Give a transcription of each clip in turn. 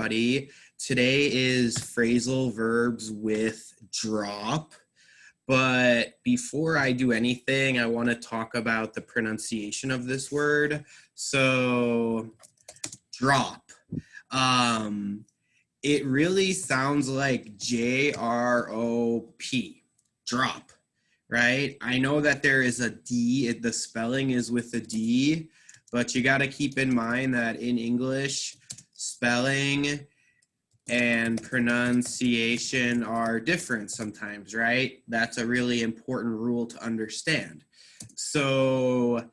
everybody. Today is phrasal verbs with drop. But before I do anything, I want to talk about the pronunciation of this word. So, drop. It really sounds like J-R-O-P, drop, right? I know that there is a D, the spelling is with a D, but you got to keep in mind that in English, spelling and pronunciation are different sometimes, right? That's a really important rule to understand. So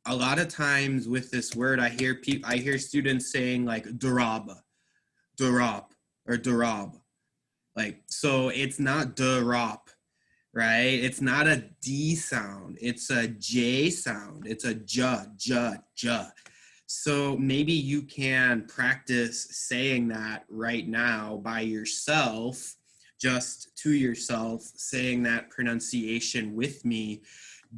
a lot of times with this word, I hear students saying like durab, durab, or durab. Like, so it's not durop, right? It's not a D sound. It's a J sound. It's a ja, ja, ja. So maybe you can practice saying that right now by yourself, just to yourself, saying that pronunciation with me.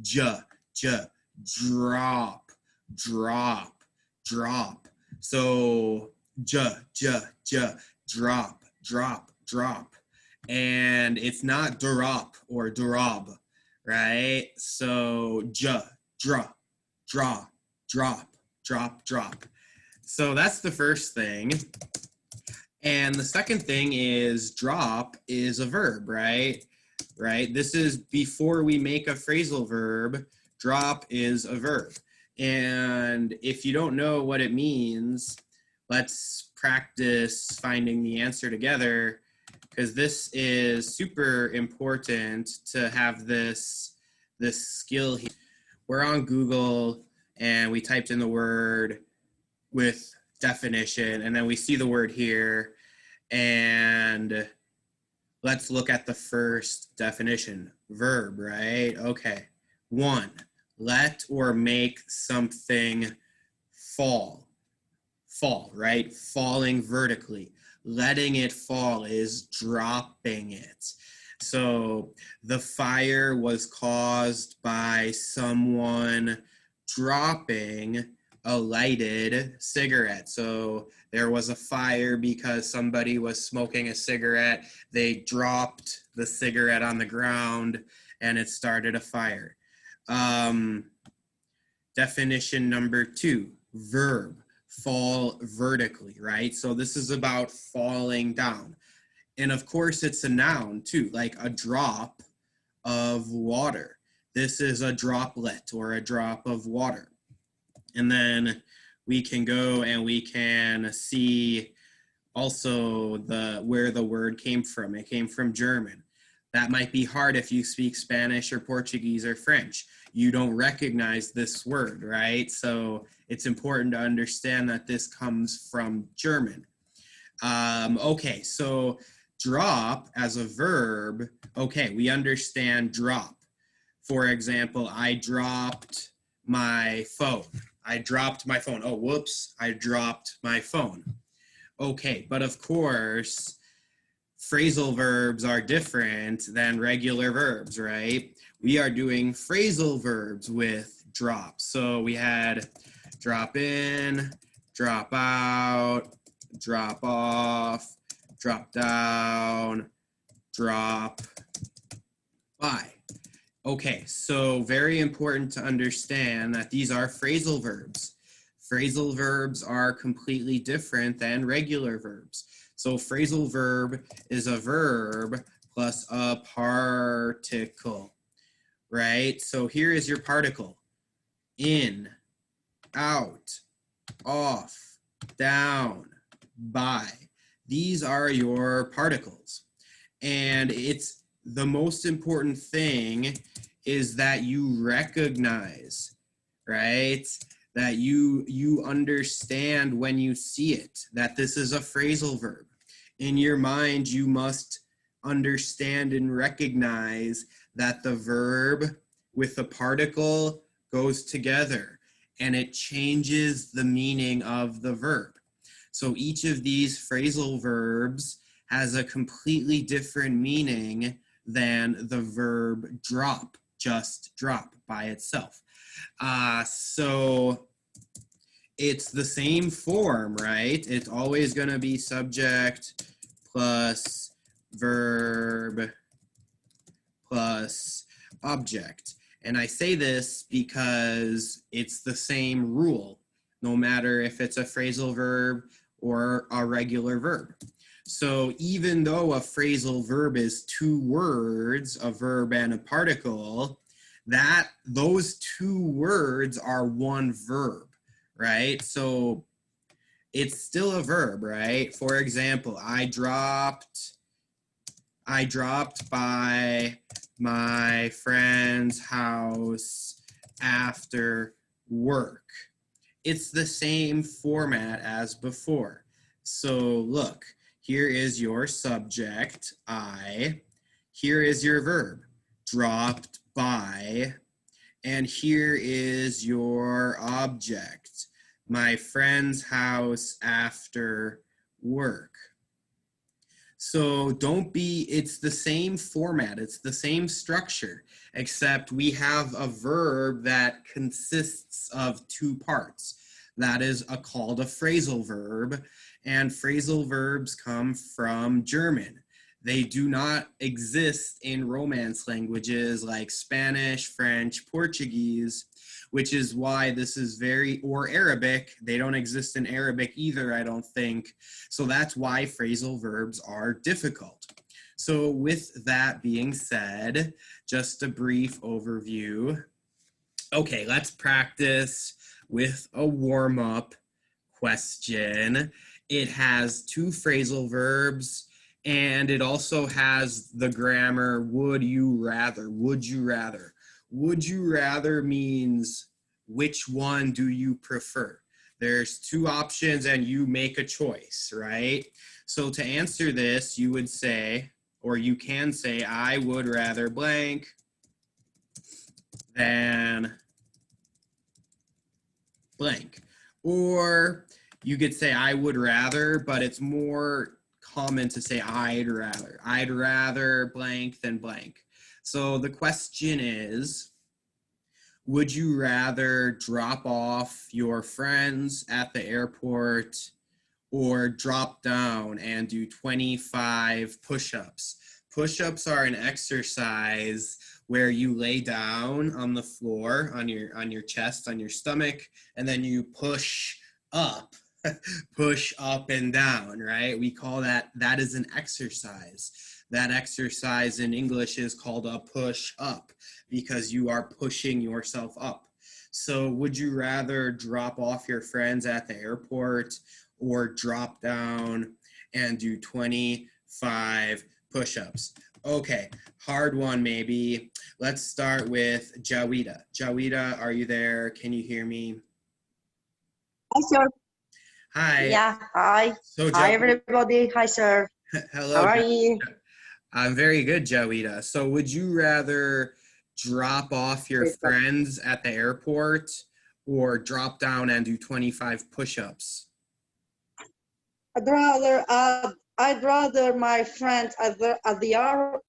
Ja, ja, drop, drop, drop. So ja, ja, ja, drop, drop, drop. And it's not drop or durab, right? So ja, dra, draw, drop, drop, drop. So that's the first thing. And the second thing is drop is a verb, right? Right? This is before we make a phrasal verb, drop is a verb. And if you don't know what it means, let's practice finding the answer together, because this is super important to have this skill here. We're on Google and we typed in the word with definition, and then we see the word here, and let's look at the first definition. Verb, right? Okay. 1, let or make something fall. Fall, right? Falling vertically. Letting it fall is dropping it. So the fire was caused by someone dropping a lighted cigarette. So there was a fire because somebody was smoking a cigarette. They dropped the cigarette on the ground and it started a fire. Definition number 2, verb, fall vertically, right? So this is about falling down. And of course it's a noun too, like a drop of water. This is a droplet or a drop of water. And then we can go and we can see also where the word came from. It came from German. That might be hard if you speak Spanish or Portuguese or French. You don't recognize this word, right? So it's important to understand that this comes from German. Okay, so drop as a verb. Okay, we understand drop. For example, I dropped my phone. I dropped my phone. Oh, whoops, I dropped my phone. Okay, but of course, phrasal verbs are different than regular verbs, right? We are doing phrasal verbs with drop. So we had drop in, drop out, drop off, drop down, drop by. Okay, so very important to understand that these are phrasal verbs. Phrasal verbs are completely different than regular verbs. So phrasal verb is a verb plus a particle, right? So here is your particle. In, out, off, down, by. These are your particles. And it's the most important thing is that you recognize, right? That you understand when you see it, that this is a phrasal verb. In your mind, you must understand and recognize that the verb with the particle goes together and it changes the meaning of the verb. So each of these phrasal verbs has a completely different meaning than the verb drop, just drop by itself. So it's the same form, right? It's always going to be subject plus verb plus object. And I say this because it's the same rule, no matter if it's a phrasal verb or a regular verb. So even though a phrasal verb is 2 words, a verb and a particle, that those 2 words are 1 verb, right? So it's still a verb, right? For example, I dropped by my friend's house after work. It's the same format as before. So look, here is your subject, I. Here is your verb, dropped by. And here is your object, my friend's house after work. So it's the same format, it's the same structure, except we have a verb that consists of 2 parts. That is called a phrasal verb, and phrasal verbs come from German. They do not exist in Romance languages like Spanish, French, Portuguese, which is why this is or Arabic. They don't exist in Arabic either, I don't think. So that's why phrasal verbs are difficult. So with that being said, just a brief overview. Okay, let's practice with a warm-up question. It has 2 phrasal verbs, and it also has the grammar, would you rather, would you rather. Would you rather means which one do you prefer? There's 2 options and you make a choice, right? So to answer this, you would say, or you can say, I would rather blank than blank. Or you could say I would rather, but it's more common to say I'd rather. I'd rather blank than blank. So the question is, would you rather drop off your friends at the airport or drop down and do 25 push-ups? Push-ups are an exercise where you lay down on the floor, on your chest, on your stomach, and then you push up, push up and down, right? We call that is an exercise. That exercise in English is called a push-up because you are pushing yourself up. So would you rather drop off your friends at the airport or drop down and do 25 push-ups? Okay, hard one maybe. Let's start with Jawida. Jawida, are you there? Can you hear me? Hi, sir. Hi. Yeah, hi. So Hi, everybody. Hi, sir. Hello. How are you? I'm very good, Jawida. So would you rather drop off your friends at the airport or drop down and do 25 push-ups? I'd rather my friends at the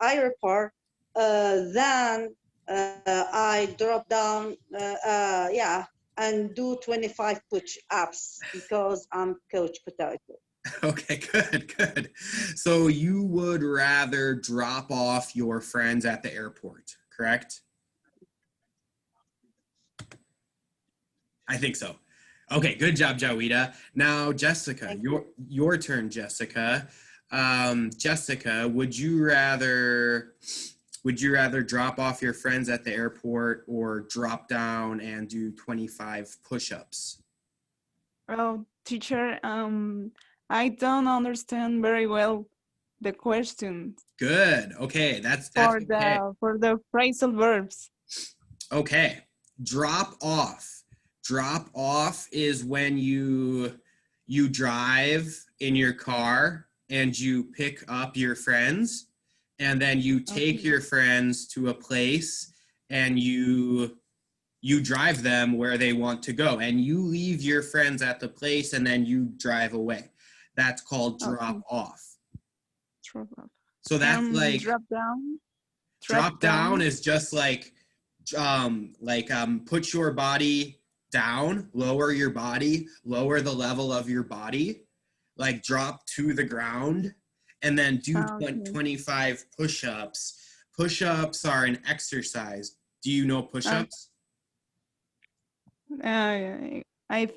airport than I drop down, and do 25 push-ups because I'm Coach Potato. Okay, good. So you would rather drop off your friends at the airport, correct? I think so. Okay, good job, Jawida. Now, Jessica, your turn, Jessica. Jessica, would you rather drop off your friends at the airport or drop down and do 25 push-ups? Oh, teacher, I don't understand very well the question. Good. Okay, that's for okay. the phrasal verbs. Okay, drop off. Drop off is when you drive in your car and you pick up your friends, and then you take your friends to a place and you drive them where they want to go, and you leave your friends at the place and then you drive away. That's called drop off. Drop off. So that's like drop down. Drop down is just like put your body down, lower your body, lower the level of your body, like drop to the ground, and then do Okay. 25 push-ups. Push-ups are an exercise. Do you know push-ups? I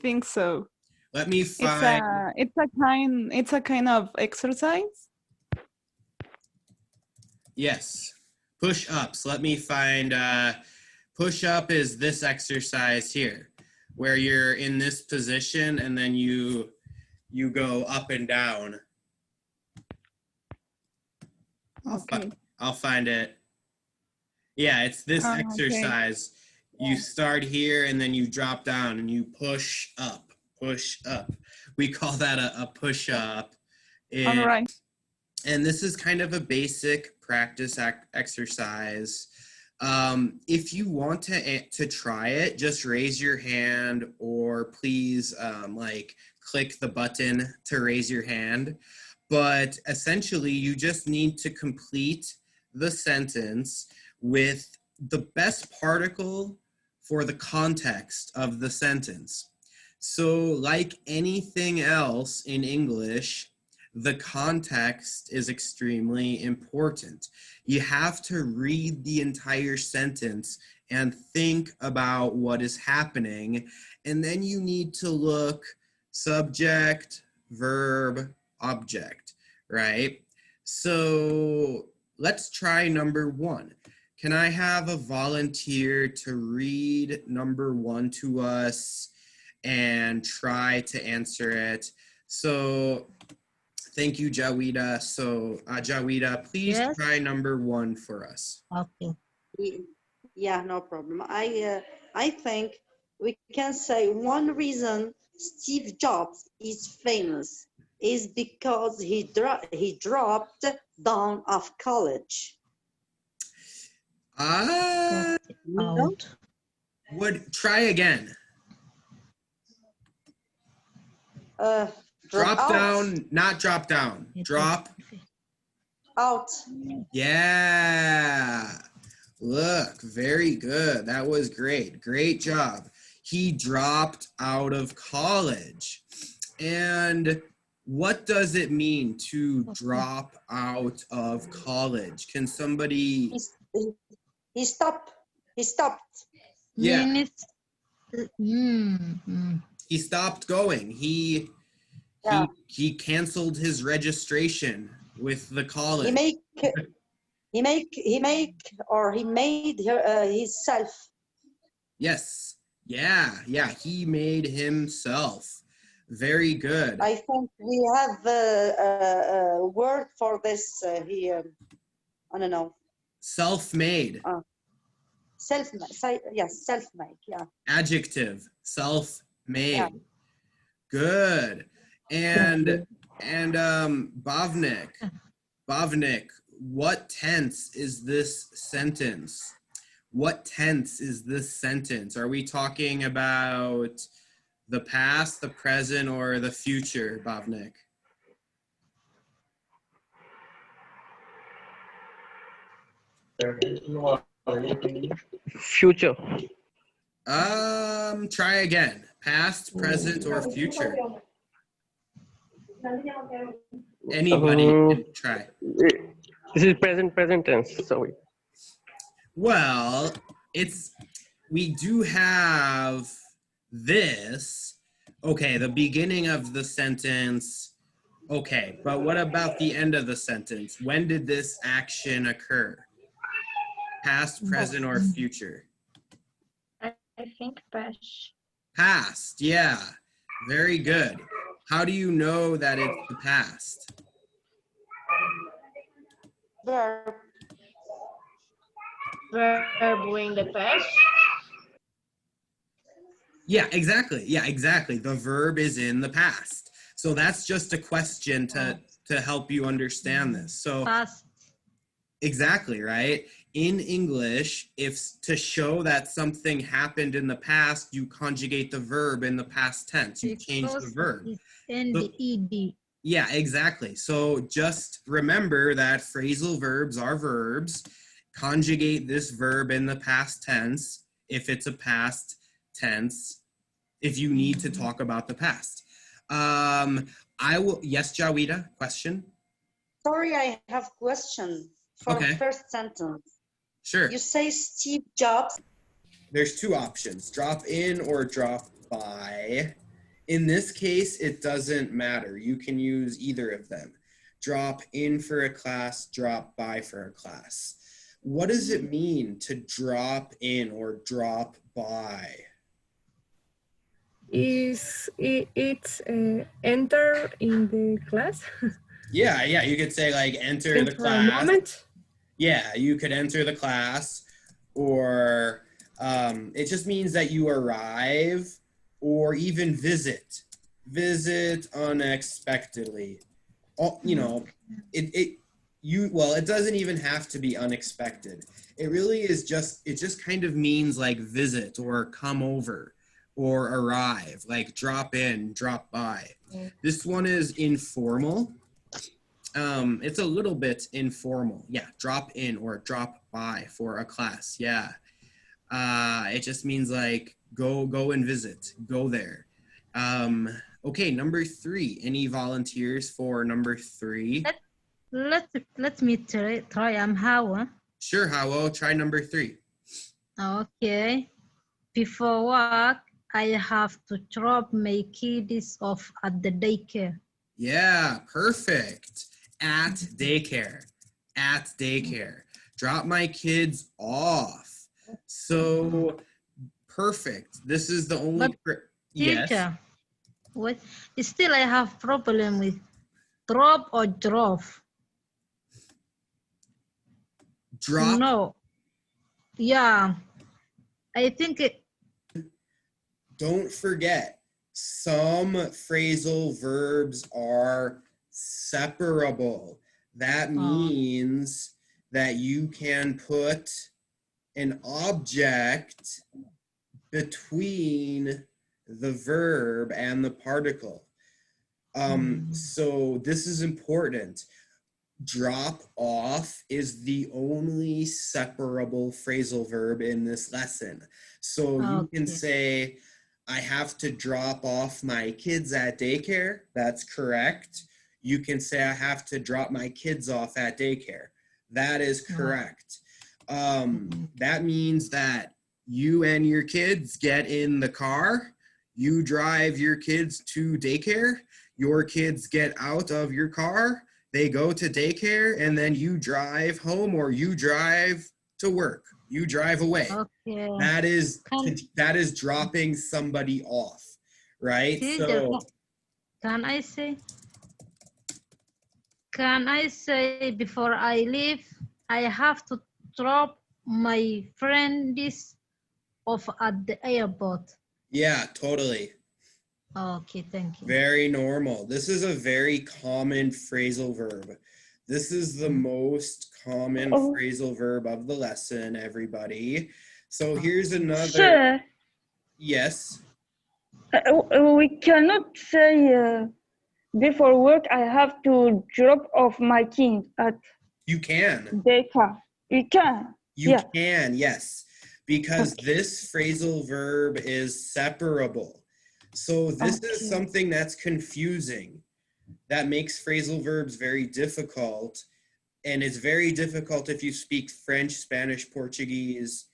think so. Let me It's find, a kind of exercise. yes, push-ups. Let me find, push-up is this exercise here, where you're in this position and then you go up and down. Okay. I'll find it. Yeah, it's this Okay. exercise. You start here and then you drop down and you push up, push up. We call that a push up. All right. And this is kind of a basic practice exercise. If you want to try it, just raise your hand, or please like click the button to raise your hand. But essentially, you just need to complete the sentence with the best particle for the context of the sentence. So like anything else in English, the context is extremely important. You have to read the entire sentence and think about what is happening. And then you need to look subject, verb, object, right? So let's try number 1. Can I have a volunteer to read number 1 to us and try to answer it? So thank you, Jawida. So Jawida, please Yes. try number 1 for us. Okay. Yeah, no problem. I think we can say one reason Steve Jobs is famous is because he dropped down of college. Out. Would try again. Drop out. down, not drop down. Drop. Out. Yeah. Look, very good. That was great. Great job. He dropped out of college. And what does it mean to drop out of college? Can somebody? He stopped. He stopped. Yeah. Minutes. He stopped going. He canceled his registration with the college. He made himself. Yes. Yeah. He made himself. Very good. I think we have a word for this here. I don't know. Self-made. Self-made. Yes, self-made. Yeah. Adjective. Self-made. Yeah. Good. And Bhavnik, what tense is this sentence? What tense is this sentence? Are we talking about the past, the present, or the future, Bhavnik? Future. Try again. Past, present, or future? Anybody can try. This is present tense. Sorry. Well, we do have this. Okay, the beginning of the sentence. Okay, but what about the end of the sentence? When did this action occur? Past, present, or future? I think past. Past, yeah. Very good. How do you know that it's the past? Verb. Verb in the past. Yeah, exactly. The verb is in the past. So that's just a question to help you understand this. So Past. exactly, right? In English, if to show that something happened in the past, you conjugate the verb in the past tense. You change the verb. And the ed. Yeah, exactly. So just remember that phrasal verbs are verbs. Conjugate this verb in the past tense if it's a past tense if you need to talk about the past. I will, yes, Jawida, question? Sorry, I have question for Okay. first sentence. Sure. You say Steve Jobs. There's two options, drop in or drop by. In this case, it doesn't matter. You can use either of them. Drop in for a class, drop by for a class. What does it mean to drop in or drop by? It's enter in the class? Yeah, you could say like enter the For a class. moment? Yeah, you could enter the class, or it just means that you arrive, or even visit unexpectedly. You know, it doesn't even have to be unexpected. It really is it just kind of means like visit or come over or arrive, like drop in, drop by. This one is informal. It's a little bit informal. Yeah, drop in or drop by for a class. Yeah. It just means like go and visit, go there. Okay, number 3. Any volunteers for number 3? Let me try. I'm Hawa. Sure, Howell, try number 3. Okay. Before work, I have to drop my kids off at the daycare. Yeah, perfect. At daycare. At daycare. Drop my kids off. So perfect. This is the only. Yes. Teacher, what? Still, I have problem with drop or drop. Drop. No. Yeah. I think Don't forget, some phrasal verbs are separable. That means that you can put an object between the verb and the particle. So this is important. Drop off is the only separable phrasal verb in this lesson. So you can say, I have to drop off my kids at daycare. That's correct. You can say, I have to drop my kids off at daycare. That is correct. That means that you and your kids get in the car, you drive your kids to daycare, your kids get out of your car, they go to daycare, and then you drive home or you drive to work. You drive away. okay. That is dropping somebody off, right? Teacher, So can I say before I leave, I have to drop my friends off at the airport? yeah, totally. Okay, thank you. Very normal. This is a very common phrasal verb. This is the most common phrasal verb of the lesson, everybody. So here's another. Sir, Yes. we cannot say before work I have to drop off my kid at You can. daycare. You can. You can, yes. Because this phrasal verb is separable. So this is something that's confusing. That makes phrasal verbs very difficult. And it's very difficult if you speak French, Spanish, Portuguese,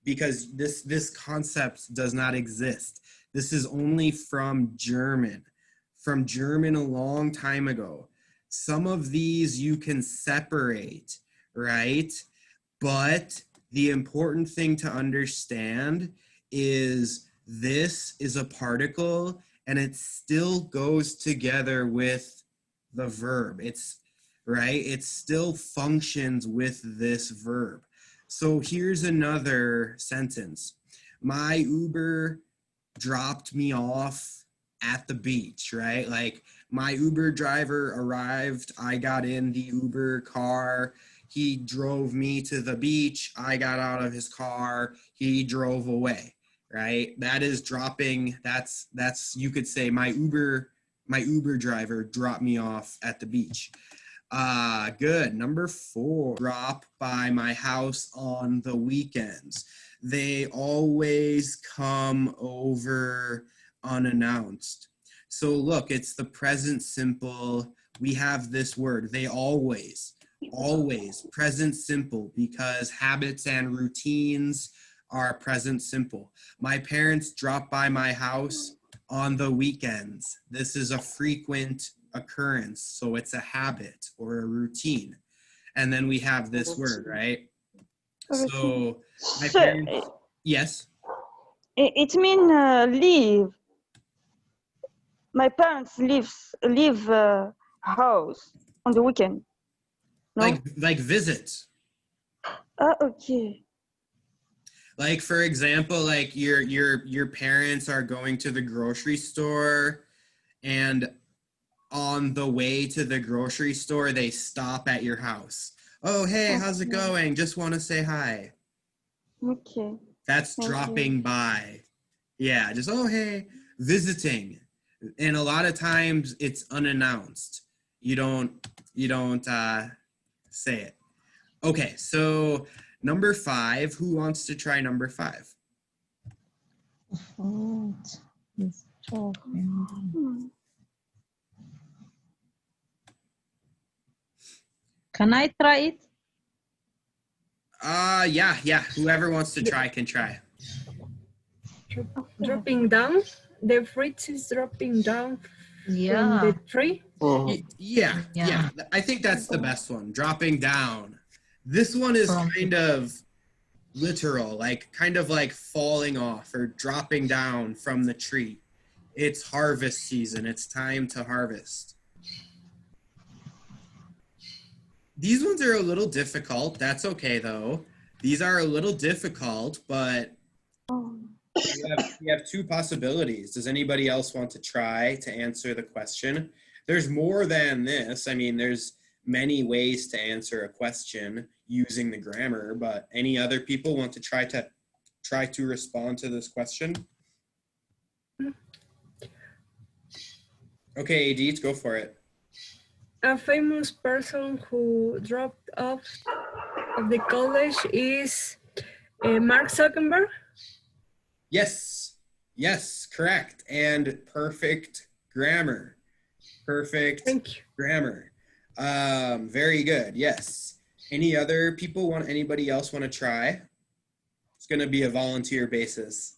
because this concept does not exist. This is only from German a long time ago. Some of these you can separate, right? But the important thing to understand is this is a particle and it still goes together with the verb. It's right. It still functions with this verb. So here's another sentence. My Uber dropped me off at the beach, right? Like my Uber driver arrived, I got in the Uber car, he drove me to the beach, I got out of his car, he drove away, right? That is dropping, that's you could say my Uber driver dropped me off at the beach. Good. Number 4, drop by my house on the weekends. They always come over unannounced. So look, it's the present simple. We have this word, they always, present simple, because habits and routines are present simple. My parents drop by my house on the weekends. This is a frequent occurrence, so it's a habit or a routine. And then we have this word, right? So my So, parents, yes. it means leave. My parents leave house on the weekend. No? Like visit. Okay. Like for example, like your parents are going to the grocery store, and on the way to the grocery store they stop at your house. Oh, hey, how's it Okay. going? Just want to say hi. Okay. That's Thank you. dropping by. Yeah, just oh, hey, visiting. And a lot of times it's unannounced. You don't say it. Okay, so number 5, who wants to try number 5? What is talking? Can I try it? Yeah, whoever wants to try can try. Dropping down. The fruit is dropping down from Yeah. the tree. Yeah, I think that's the best one, dropping down. This one is kind of literal, like kind of like falling off or dropping down from the tree. It's harvest season. It's time to harvest. These ones are a little difficult. That's okay though. These are a little difficult, but we have 2 possibilities. Does anybody else want to try to answer the question? There's more than this. I mean, there's many ways to answer a question using the grammar, but any other people want to try to respond to this question? Okay, Edith, go for it. A famous person who dropped off of the college is Mark Zuckerberg. Yes, correct. And perfect grammar. Perfect Thank you. grammar. Very good. Yes. Anybody else want to try? It's going to be a volunteer basis.